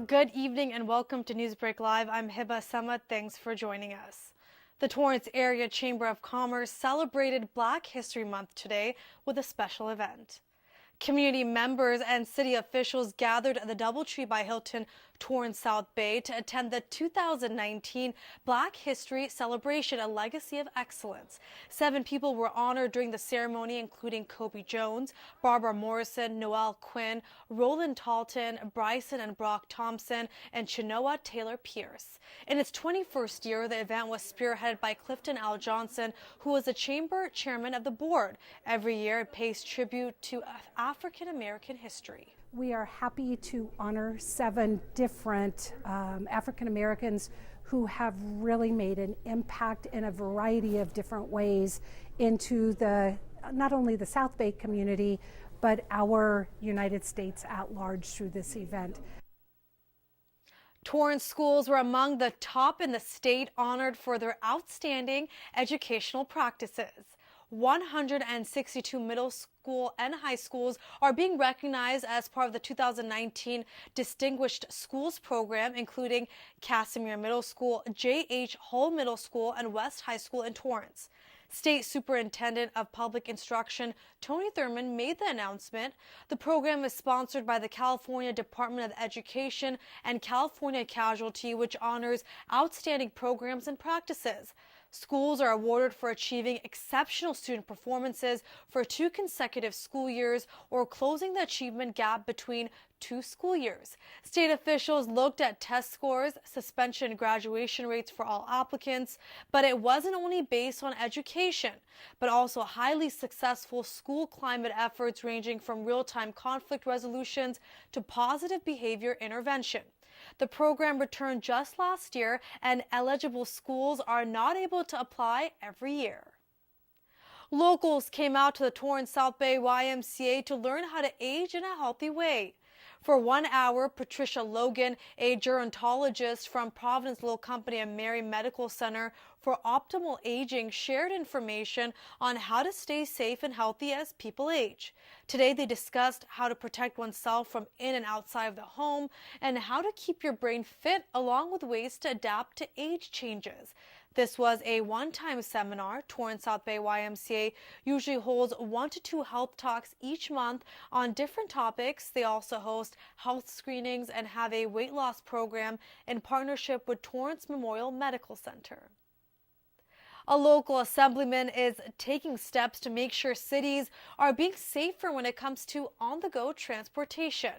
Good evening and welcome to NEWSBREAK Live. I'm Hiba Samad. Thanks for joining us. The Torrance Area Chamber of Commerce celebrated Black History Month today with a special event. Community members and city officials gathered at the DoubleTree by Hilton, Torrance South Bay to attend the 2019 Black History Celebration, a legacy of excellence. 7 people were honored during the ceremony, including Kobe Jones, Barbara Morrison, Noel Quinn, Roland Talton, Bryson and Brock Thompson, and Chenoa Taylor Pierce. In its 21st year, the event was spearheaded by Clifton L. Johnson, who was the chamber chairman of the board. Every year, it pays tribute to African American history. We are happy to honor 7 different African Americans who have really made an impact in a variety of different ways into not only the South Bay community, but our United States at large through this event. Torrance schools were among the top in the state, honored for their outstanding educational practices. 162 middle school and high schools are being recognized as part of the 2019 Distinguished Schools Program, including Casimir Middle School, J.H. Hull Middle School, and West High School in Torrance. State Superintendent of Public Instruction Tony Thurman made the announcement. The program is sponsored by the California Department of Education and California Casualty, which honors outstanding programs and practices. Schools are awarded for achieving exceptional student performances for 2 consecutive school years or closing the achievement gap between 2 school years. State officials looked at test scores, suspension and graduation rates for all applicants, but it wasn't only based on education, but also highly successful school climate efforts ranging from real-time conflict resolutions to positive behavior intervention. The program returned just last year, and eligible schools are not able to apply every year. Locals came out to the Torrance South Bay YMCA to learn how to age in a healthy way. For 1 hour, Patricia Logan, a gerontologist from Providence Little Company and Mary Medical Center for Optimal Aging, shared information on how to stay safe and healthy as people age. Today, they discussed how to protect oneself from in and outside of the home and how to keep your brain fit, along with ways to adapt to age changes. This was a one-time seminar. Torrance South Bay YMCA usually holds 1 to 2 health talks each month on different topics. They also host health screenings and have a weight loss program in partnership with Torrance Memorial Medical Center. A local assemblyman is taking steps to make sure cities are being safer when it comes to on-the-go transportation.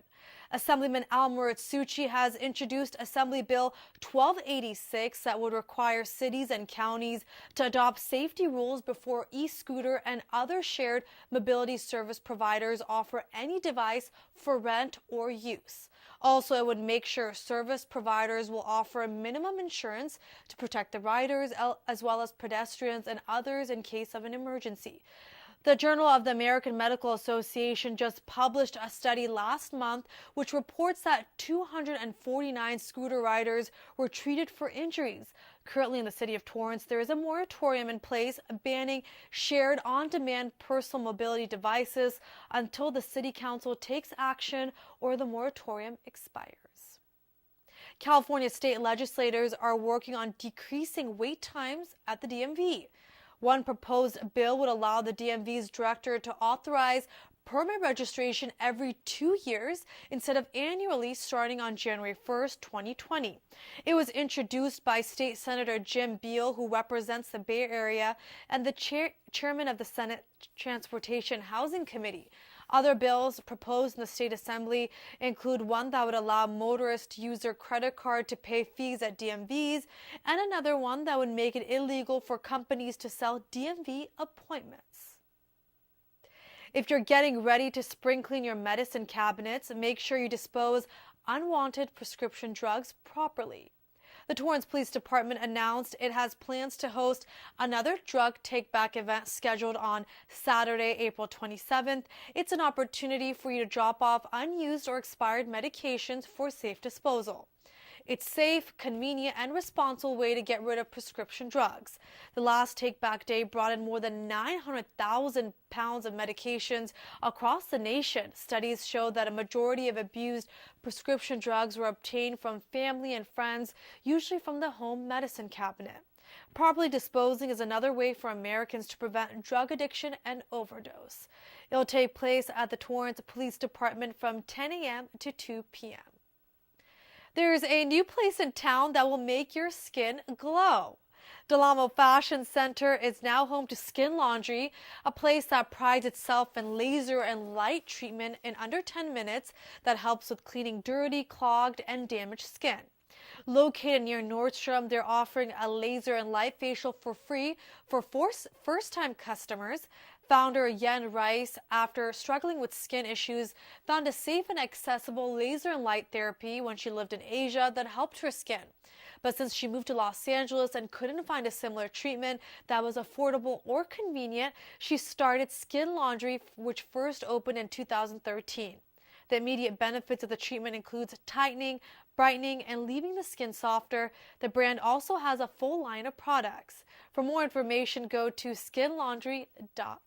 Assemblyman Al Muratsuchi has introduced Assembly Bill 1286 that would require cities and counties to adopt safety rules before e-scooter and other shared mobility service providers offer any device for rent or use. Also, it would make sure service providers will offer minimum insurance to protect the riders as well as pedestrians and others in case of an emergency. The Journal of the American Medical Association just published a study last month which reports that 249 scooter riders were treated for injuries. Currently in the city of Torrance, there is a moratorium in place banning shared on-demand personal mobility devices until the City Council takes action or the moratorium expires. California state legislators are working on decreasing wait times at the DMV. One proposed bill would allow the DMV's director to authorize permit registration every 2 years instead of annually, starting on January 1st, 2020. It was introduced by State Senator Jim Beal, who represents the Bay Area, and the chairman of the Senate Transportation Housing Committee. Other bills proposed in the State Assembly include one that would allow motorists to use their credit card to pay fees at DMVs, and another one that would make it illegal for companies to sell DMV appointments. If you're getting ready to spring clean your medicine cabinets, make sure you dispose unwanted prescription drugs properly. The Torrance Police Department announced it has plans to host another drug take-back event scheduled on Saturday, April 27th. It's an opportunity for you to drop off unused or expired medications for safe disposal. It's safe, convenient, and responsible way to get rid of prescription drugs. The last take-back day brought in more than 900,000 pounds of medications across the nation. Studies show that a majority of abused prescription drugs were obtained from family and friends, usually from the home medicine cabinet. Properly disposing is another way for Americans to prevent drug addiction and overdose. It will take place at the Torrance Police Department from 10 a.m. to 2 p.m. There's a new place in town that will make your skin glow. Del Amo Fashion Center is now home to Skin Laundry, a place that prides itself in laser and light treatment in under 10 minutes that helps with cleaning dirty, clogged, and damaged skin. Located near Nordstrom, they're offering a laser and light facial for free for first-time customers. Founder Jan Vogel, after struggling with skin issues, found a safe and accessible laser and light therapy when she lived in Asia that helped her skin. But since she moved to Los Angeles and couldn't find a similar treatment that was affordable or convenient, she started Skin Laundry, which first opened in 2013. The immediate benefits of the treatment includes tightening, brightening, and leaving the skin softer. The brand also has a full line of products. For more information, go to skinlaundry.com.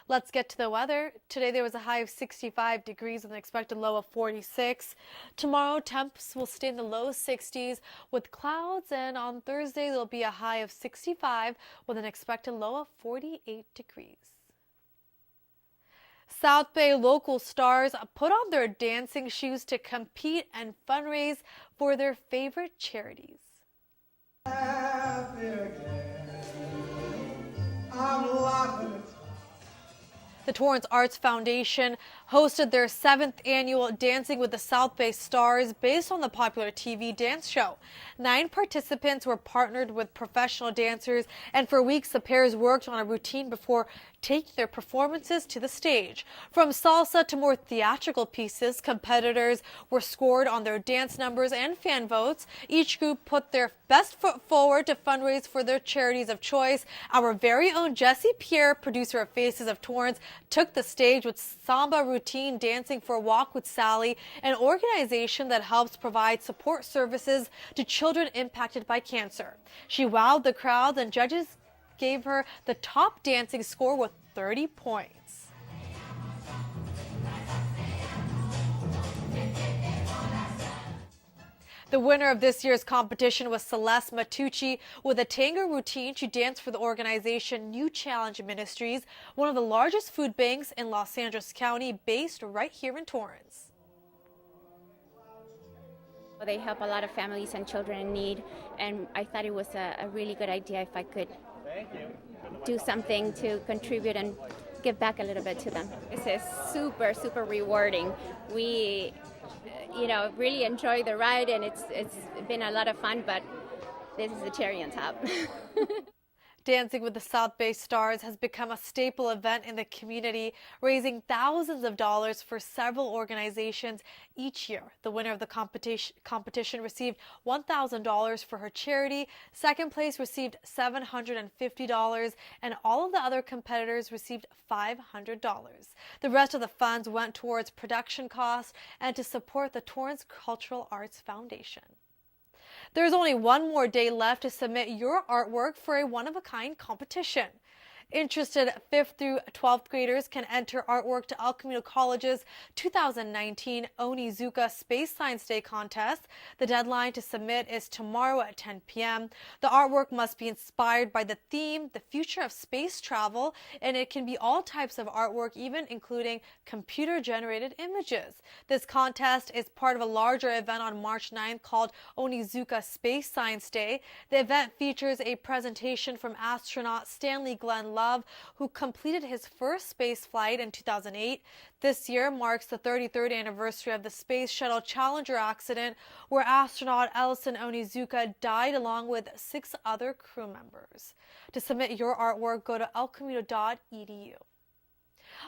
Let's get to the weather. Today there was a high of 65 degrees with an expected low of 46. Tomorrow temps will stay in the low 60s with clouds, and on Thursday there'll be a high of 65 with an expected low of 48 degrees. South Bay local stars put on their dancing shoes to compete and fundraise for their favorite charities. The Torrance Arts Foundation hosted their 7th annual Dancing with the South Bay Stars based on the popular TV dance show. 9 participants were partnered with professional dancers, and for weeks the pairs worked on a routine before taking their performances to the stage. From salsa to more theatrical pieces, competitors were scored on their dance numbers and fan votes. Each group put their best foot forward to fundraise for their charities of choice. Our very own Jesse Pierre, producer of Faces of Torrance, took the stage with Samba Routine Dancing for a Walk with Sally, an organization that helps provide support services to children impacted by cancer. She wowed the crowd, and judges gave her the top dancing score with 30 points. The winner of this year's competition was Celeste Matucci with a tango routine. She danced for the organization New Challenge Ministries, one of the largest food banks in Los Angeles County, based right here in Torrance. They help a lot of families and children in need, and I thought it was a really good idea if I could do something to contribute and give back a little bit to them. This is super, super rewarding. We really enjoy the ride, and it's been a lot of fun, but this is the cherry on top. Dancing with the South Bay Stars has become a staple event in the community, raising thousands of dollars for several organizations each year. The winner of the competition received $1,000 for her charity. Second place received $750, and all of the other competitors received $500. The rest of the funds went towards production costs and to support the Torrance Cultural Arts Foundation. There's only one more day left to submit your artwork for a one-of-a-kind competition. Interested 5th through 12th graders can enter artwork to El Camino College's 2019 Onizuka Space Science Day contest. The deadline to submit is tomorrow at 10 p.m. The artwork must be inspired by the theme, the future of space travel, and it can be all types of artwork, even including computer-generated images. This contest is part of a larger event on March 9th called Onizuka Space Science Day. The event features a presentation from astronaut Stanley Glenn Love, who completed his first space flight in 2008. This year marks the 33rd anniversary of the Space Shuttle Challenger accident, where astronaut Ellison Onizuka died along with 6 other crew members. To submit your artwork, go to elcamino.edu.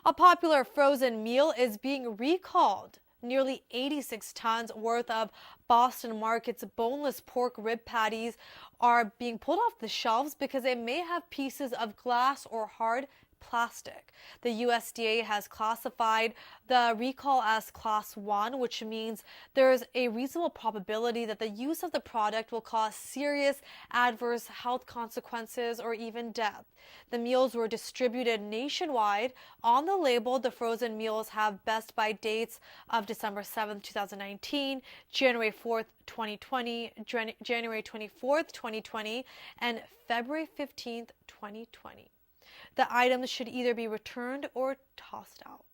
A popular frozen meal is being recalled. Nearly 86 tons worth of Boston Market's boneless pork rib patties are being pulled off the shelves because they may have pieces of glass or hard plastic. The USDA has classified the recall as Class 1, which means there's a reasonable probability that the use of the product will cause serious adverse health consequences or even death. The meals were distributed nationwide. On the label, the frozen meals have best by dates of December 7th, 2019, January 4th, 2020, January 24th, 2020, and February 15th, 2020. The items should either be returned or tossed out.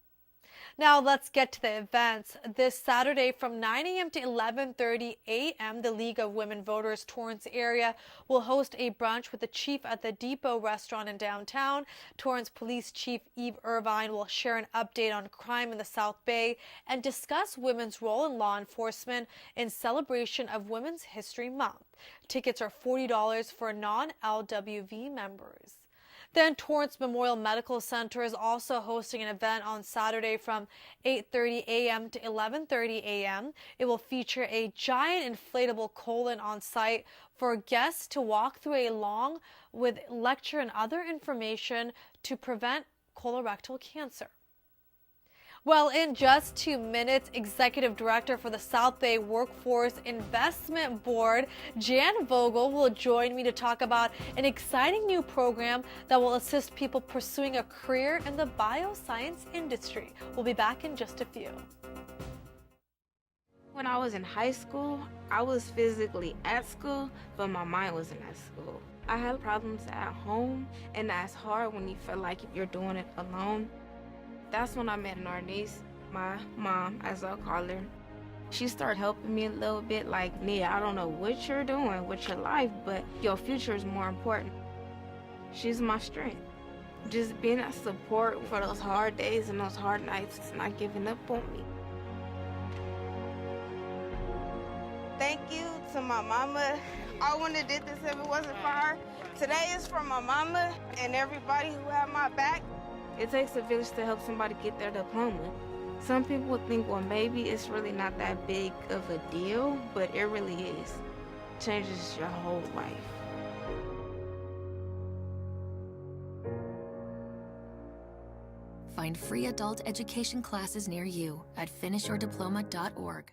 Now let's get to the events. This Saturday from 9 a.m. to 11:30 a.m., the League of Women Voters Torrance area will host a brunch with the chief at the Depot restaurant in downtown. Torrance Police Chief Eve Irvine will share an update on crime in the South Bay and discuss women's role in law enforcement in celebration of Women's History Month. Tickets are $40 for non-LWV members. Then Torrance Memorial Medical Center is also hosting an event on Saturday from 8:30 a.m. to 11:30 a.m. It will feature a giant inflatable colon on site for guests to walk through a long with lecture and other information to prevent colorectal cancer. Well, in just 2 minutes, Executive Director for the South Bay Workforce Investment Board, Jan Vogel, will join me to talk about an exciting new program that will assist people pursuing a career in the bioscience industry. We'll be back in just a few. When I was in high school, I was physically at school, but my mind wasn't at school. I had problems at home, and that's hard when you feel like you're doing it alone. That's when I met our niece, my mom, as I'll call her. She started helping me a little bit, like, Nia, I don't know what you're doing with your life, but your future is more important. She's my strength. Just being a support for those hard days and those hard nights, not giving up on me. Thank you to my mama. I wouldn't have did this if it wasn't for her. Today is for my mama and everybody who had my back. It takes a village to help somebody get their diploma. Some people would think, well, maybe it's really not that big of a deal, but it really is. It changes your whole life. Find free adult education classes near you at finishyourdiploma.org.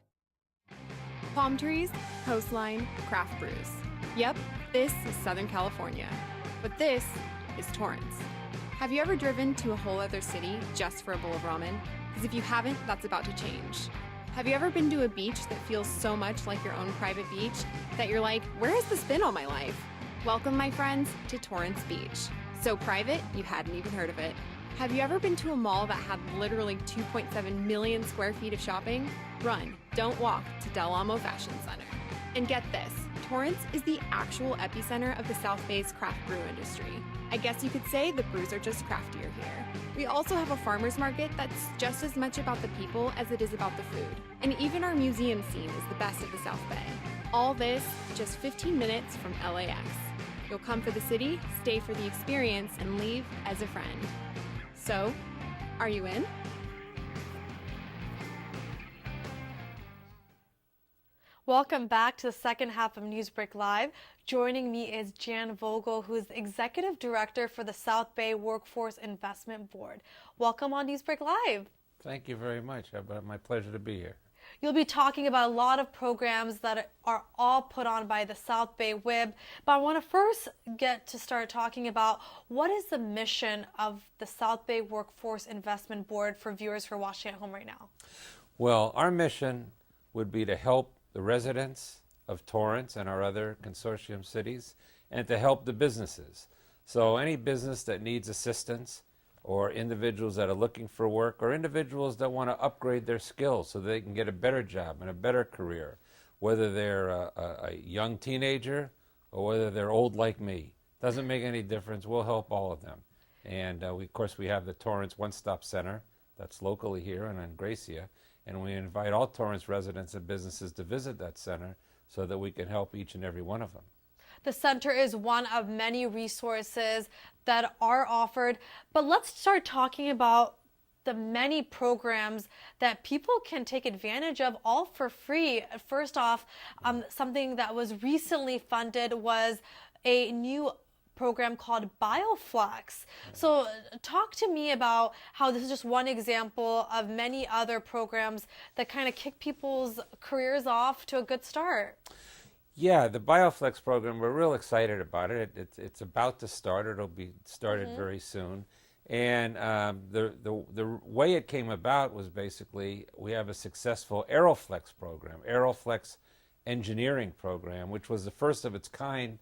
Palm trees, coastline, craft brews. Yep, this is Southern California. But this is Torrance. Have you ever driven to a whole other city just for a bowl of ramen? Because if you haven't, that's about to change. Have you ever been to a beach that feels so much like your own private beach that you're like, where has this been all my life? Welcome, my friends, to Torrance Beach. So private, you hadn't even heard of it. Have you ever been to a mall that had literally 2.7 million square feet of shopping? Run, don't walk to Del Amo Fashion Center. And get this, Torrance is the actual epicenter of the South Bay's craft brew industry. I guess you could say the brews are just craftier here. We also have a farmer's market that's just as much about the people as it is about the food. And even our museum scene is the best of the South Bay. All this just 15 minutes from LAX. You'll come for the city, stay for the experience, and leave as a friend. So, are you in? Welcome back to the second half of NewsBreak Live. Joining me is Jan Vogel, who is Executive Director for the South Bay Workforce Investment Board. Welcome on NewsBreak Live. Thank you very much. My pleasure to be here. You'll be talking about a lot of programs that are all put on by the South Bay WIB, but I want to first start talking about what is the mission of the South Bay Workforce Investment Board for viewers who are watching at home right now. Well, our mission would be to help the residents of Torrance and our other consortium cities, and to help the businesses. So any business that needs assistance, or individuals that are looking for work, or individuals that want to upgrade their skills so they can get a better job and a better career, whether they're a young teenager or whether they're old like me. Doesn't make any difference. We'll help all of them. And of course, we have the Torrance One-Stop Center that's locally here and in Gracia, and we invite all Torrance residents and businesses to visit that center so that we can help each and every one of them. The center is one of many resources that are offered, but let's start talking about the many programs that people can take advantage of, all for free. First off, something that was recently funded was a new program called BioFlex. So talk to me about how this is just one example of many other programs that kind of kick people's careers off to a good start. Yeah, the BioFlex program, we're real excited about it. It's about to start. It'll be started very soon. And the way it came about was basically we have a successful Aeroflex program, Aeroflex engineering program, which was the first of its kind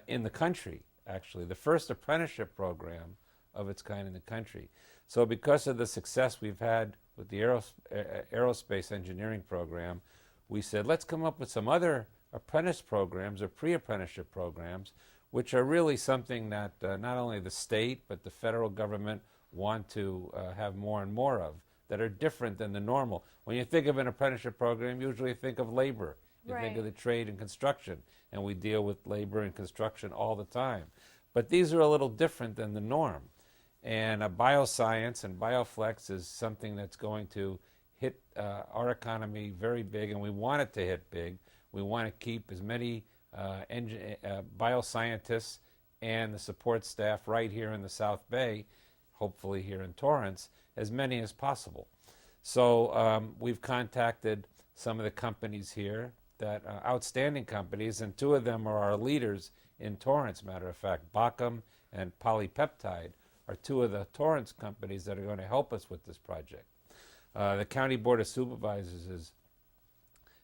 in the country, actually, the first apprenticeship program of its kind in the country. So because of the success we've had with the aerospace engineering program, we said, let's come up with some other apprentice programs or pre-apprenticeship programs, which are really something that not only the state but the federal government want to have more and more of, that are different than the normal. When you think of an apprenticeship program, usually you think of labor. You think of the trade and construction, and we deal with labor and construction all the time. But these are a little different than the norm. And bioscience and BioFlex is something that's going to hit our economy very big, and we want it to hit big. We want to keep as many bioscientists and the support staff right here in the South Bay, hopefully here in Torrance, as many as possible. So we've contacted some of the companies here, that outstanding companies, and two of them are our leaders in Torrance, matter of fact. Bachem and Polypeptide are two of the Torrance companies that are going to help us with this project. The County Board of Supervisors is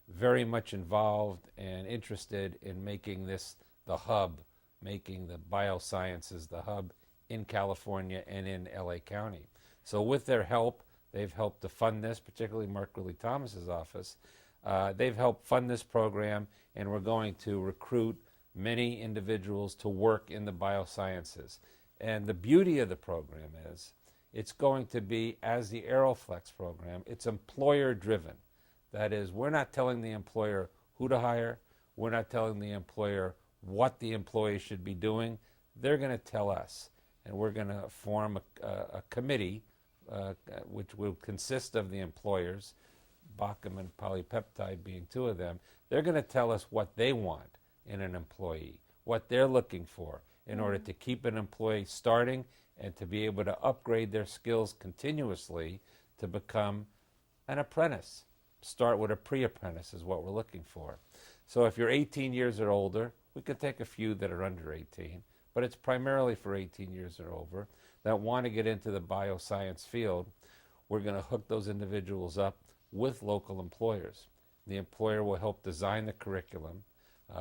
very much involved and interested in making this the hub, making the biosciences the hub in California and in LA County. So with their help, they've helped to fund this, particularly Mark Ridley Thomas's office. They've helped fund this program, and we're going to recruit many individuals to work in the biosciences. And the beauty of the program is it's going to be, as the Aeroflex program, it's employer-driven. That is, we're not telling the employer who to hire. We're not telling the employer what the employee should be doing. They're going to tell us, and we're going to form a committee which will consist of the employers, Bachem and Polypeptide being two of them. They're going to tell us what they want in an employee, what they're looking for in order to keep an employee starting and to be able to upgrade their skills continuously to become an apprentice. Start with a pre-apprentice is what we're looking for. So if you're 18 years or older, we could take a few that are under 18, but it's primarily for 18 years or over that want to get into the bioscience field. We're going to hook those individuals up with local employers. The employer will help design the curriculum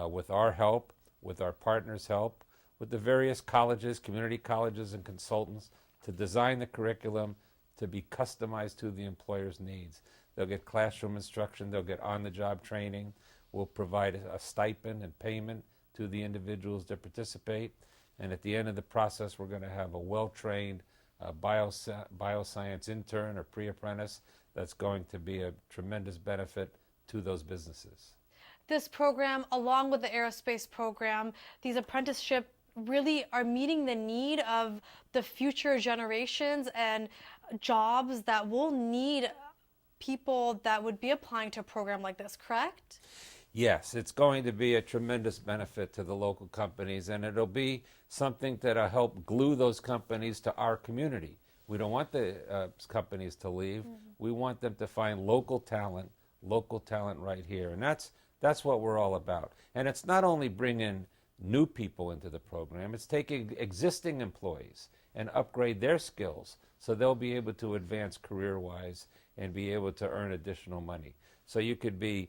with our help, with our partners' help, with the various colleges, community colleges and consultants to design the curriculum to be customized to the employer's needs. They'll get classroom instruction, they'll get on-the-job training. We'll provide a stipend and payment to the individuals that participate. And at the end of the process, we're going to have a well-trained bioscience intern or pre-apprentice that's going to be a tremendous benefit to those businesses. This program, along with the aerospace program, these apprenticeships really are meeting the need of the future generations and jobs that will need people that would be applying to a program like this, correct? Yes, it's going to be a tremendous benefit to the local companies, and it'll be something that'll help glue those companies to our community. We don't want the companies to leave. We want them to find local talent right here, and that's what we're all about. And it's not only bringing new people into the program, it's taking existing employees and upgrade their skills so they'll be able to advance career-wise and be able to earn additional money. So you could be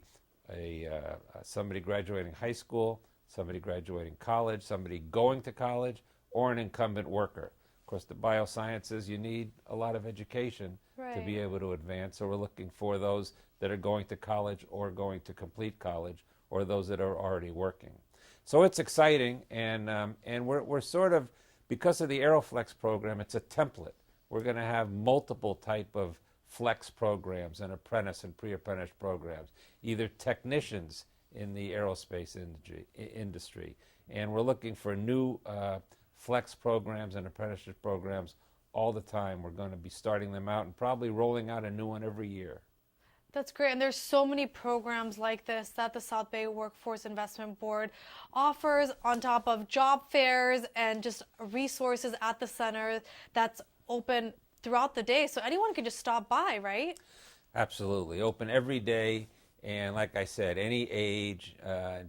somebody graduating high school, somebody graduating college, somebody going to college, or an incumbent worker. Of course, the biosciences, you need a lot of education to be able to advance. So we're looking for those that are going to college or going to complete college, or those that are already working. So it's exciting, and we're sort of, because of the Aeroflex program, it's a template. We're going to have multiple type of flex programs and apprentice and pre-apprentice programs, either technicians in the aerospace industry. And we're looking for new flex programs and apprenticeship programs all the time. We're going to be starting them out and probably rolling out a new one every year. That's great. And there's so many programs like this that the South Bay Workforce Investment Board offers on top of job fairs and just resources at the center that's open throughout the day. So anyone can just stop by, right? Absolutely. Open every day. And like I said, any age,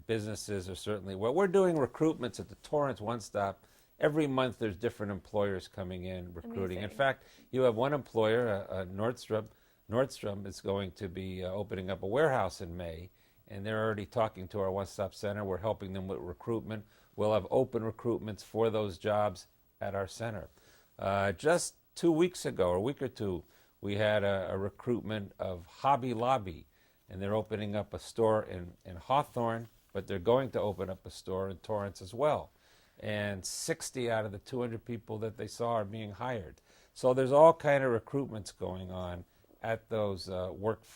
businesses are certainly, well, we're doing recruitments at the Torrance One Stop. Every month there's different employers coming in recruiting. Amazing. In fact, you have one employer, Nordstrom is going to be opening up a warehouse in May, and they're already talking to our one-stop center. We're helping them with recruitment. We'll have open recruitments for those jobs at our center. Just 2 weeks ago, or a week or two, we had a recruitment of Hobby Lobby, and they're opening up a store in Hawthorne, but they're going to open up a store in Torrance as well. And 60 out of the 200 people that they saw are being hired. So there's all kind of recruitments going on at those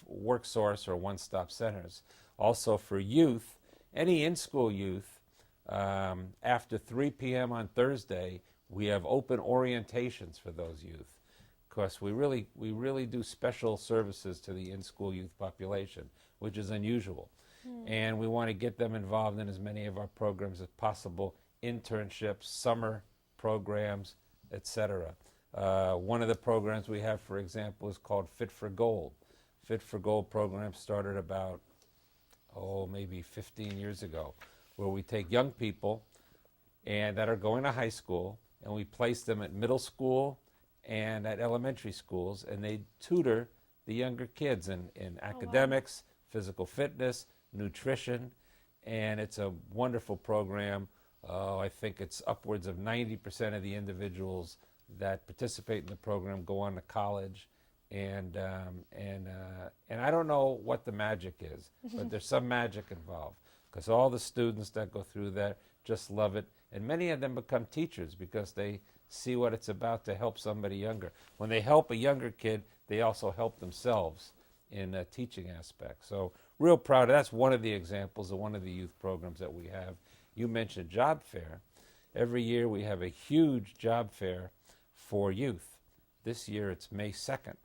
work source or one-stop centers. Also for youth, any in-school youth, after 3 p.m. on Thursday, we have open orientations for those youth. Because we really do special services to the in-school youth population, which is unusual. And we want to get them involved in as many of our programs as possible, internships, summer programs, etc. One of the programs we have, for example, is called Fit for Gold. Fit for Gold program started about, maybe 15 years ago, where we take young people and that are going to high school, and we place them at middle school and at elementary schools, and they tutor the younger kids in academics, physical fitness, nutrition, and it's a wonderful program. I think it's upwards of 90% of the individuals that participate in the program go on to college, and I don't know what the magic is, but there's some magic involved, because all the students that go through that just love it, and many of them become teachers because they see what it's about to help somebody younger. When they help a younger kid, they also help themselves in a teaching aspect. So real proud. That's one of the examples of one of the youth programs that we have. You mentioned job fair. Every year we have a huge job fair for youth. This year it's May 2nd.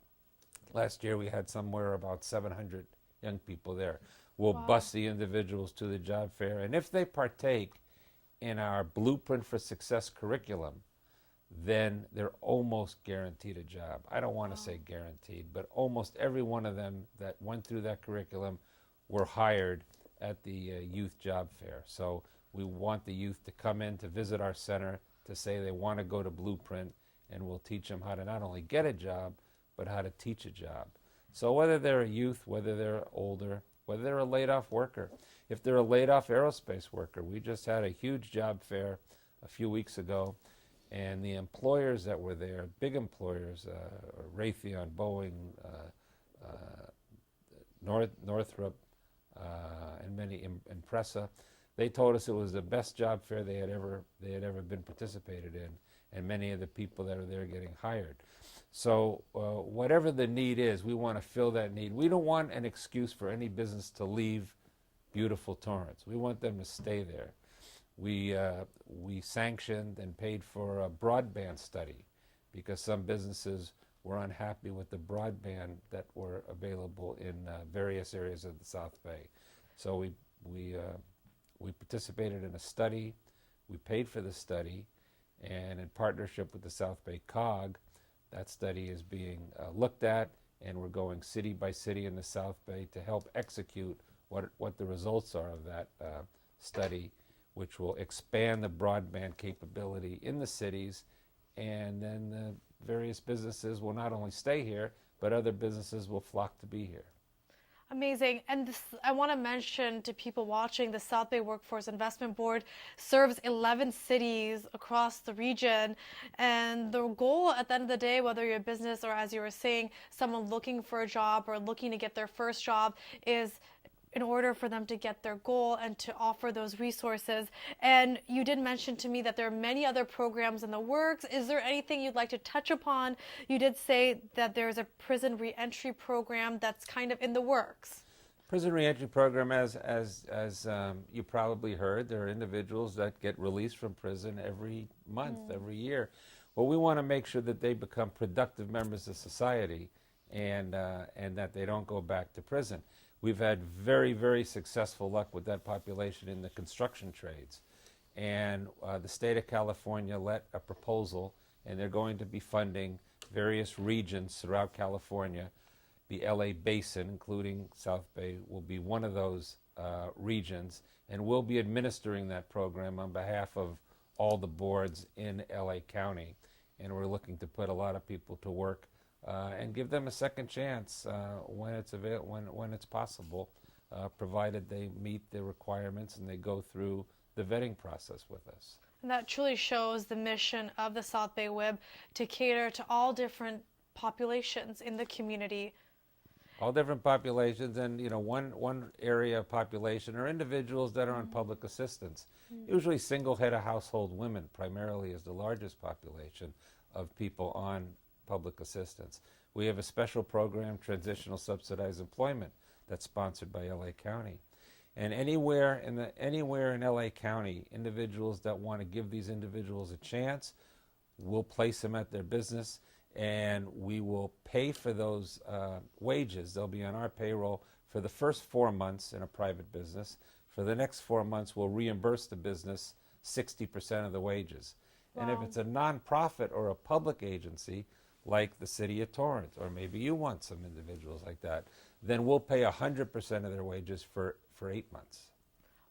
Last year we had somewhere about 700 young people there. We'll bus the individuals to the job fair, and if they partake in our Blueprint for Success curriculum, then they're almost guaranteed a job. I don't want to say guaranteed, but almost every one of them that went through that curriculum were hired at the youth job fair. So we want the youth to come in to visit our center to say they want to go to Blueprint, and we'll teach them how to not only get a job, but how to teach a job. So whether they're a youth, whether they're older, whether they're a laid-off worker, if they're a laid-off aerospace worker, we just had a huge job fair a few weeks ago, and the employers that were there, big employers, Raytheon, Boeing, Northrop, and many, Impressa, they told us it was the best job fair they had ever been participated in, and many of the people that are there getting hired. So whatever the need is, we want to fill that need. We don't want an excuse for any business to leave beautiful Torrance. We want them to stay there. We sanctioned and paid for a broadband study because some businesses were unhappy with the broadband that were available in various areas of the South Bay. So we participated in a study. We paid for the study, and in partnership with the South Bay COG, that study is being looked at, and we're going city by city in the South Bay to help execute what the results are of that study, which will expand the broadband capability in the cities, and then the various businesses will not only stay here, but other businesses will flock to be here. Amazing. And I want to mention to people watching, the South Bay Workforce Investment Board serves 11 cities across the region. And the goal at the end of the day, whether you're a business or, as you were saying, someone looking for a job or looking to get their first job, is in order for them to get their goal and to offer those resources. And you did mention to me that there are many other programs in the works. Is there anything you'd like to touch upon? You did say that there's a prison reentry program that's kind of in the works. Prison reentry program, as you probably heard, there are individuals that get released from prison every month, every year. Well, we want to make sure that they become productive members of society, and that they don't go back to prison. We've had very, very successful luck with that population in the construction trades. And the state of California let a proposal, and they're going to be funding various regions throughout California. The LA Basin, including South Bay, will be one of those regions, and we'll be administering that program on behalf of all the boards in LA County. And we're looking to put a lot of people to work and give them a second chance when it's possible, provided they meet the requirements and they go through the vetting process with us. And that truly shows the mission of the South Bay WIB to cater to all different populations in the community. All different populations, and one area of population are individuals that are on public assistance. Usually single head of household women primarily is the largest population of people on public assistance. We have a special program, Transitional Subsidized Employment, that's sponsored by LA County. And anywhere in LA County, individuals that want to give these individuals a chance, we'll place them at their business, and we will pay for those wages. They'll be on our payroll for the first 4 months in a private business. For the next 4 months, we'll reimburse the business 60% of the wages. Wow. And if it's a nonprofit or a public agency, like the city of Torrance, or maybe you want some individuals like that, then we'll pay 100% of their wages for 8 months.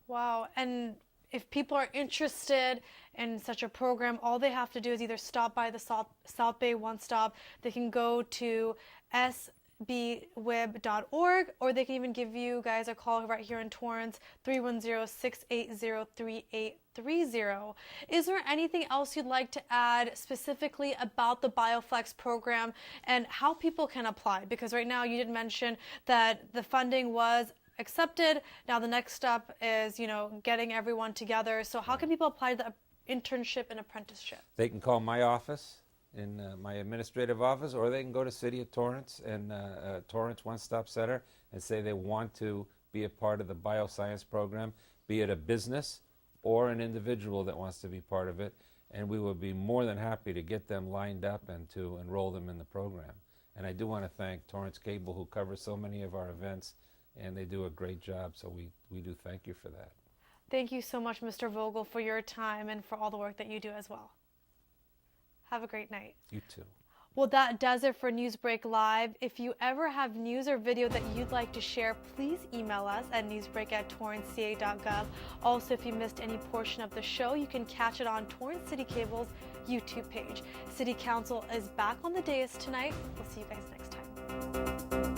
Wow. And if people are interested in such a program, all they have to do is either stop by the South Bay One Stop. They can go to SBWIB.org, or they can even give you guys a call right here in Torrance, 310-680-3830. Is there anything else you'd like to add specifically about the BioFlex program and how people can apply? Because right now you did mention that the funding was accepted. Now the next step is, getting everyone together. So how can people apply to the internship and apprenticeship? They can call my office, in my administrative office, or they can go to City of Torrance and Torrance One Stop Center and say they want to be a part of the bioscience program, be it a business or an individual that wants to be part of it, and we would be more than happy to get them lined up and to enroll them in the program. And I do want to thank Torrance Cable, who covers so many of our events, and they do a great job, so we do thank you for that. Thank you so much, Mr. Vogel, for your time and for all the work that you do as well. Have a great night. You too. Well, that does it for NewsBreak Live. If you ever have news or video that you'd like to share, please email us at newsbreak@torranceca.gov. Also, if you missed any portion of the show, you can catch it on Torrance City Cable's YouTube page. City Council is back on the dais tonight. We'll see you guys next time.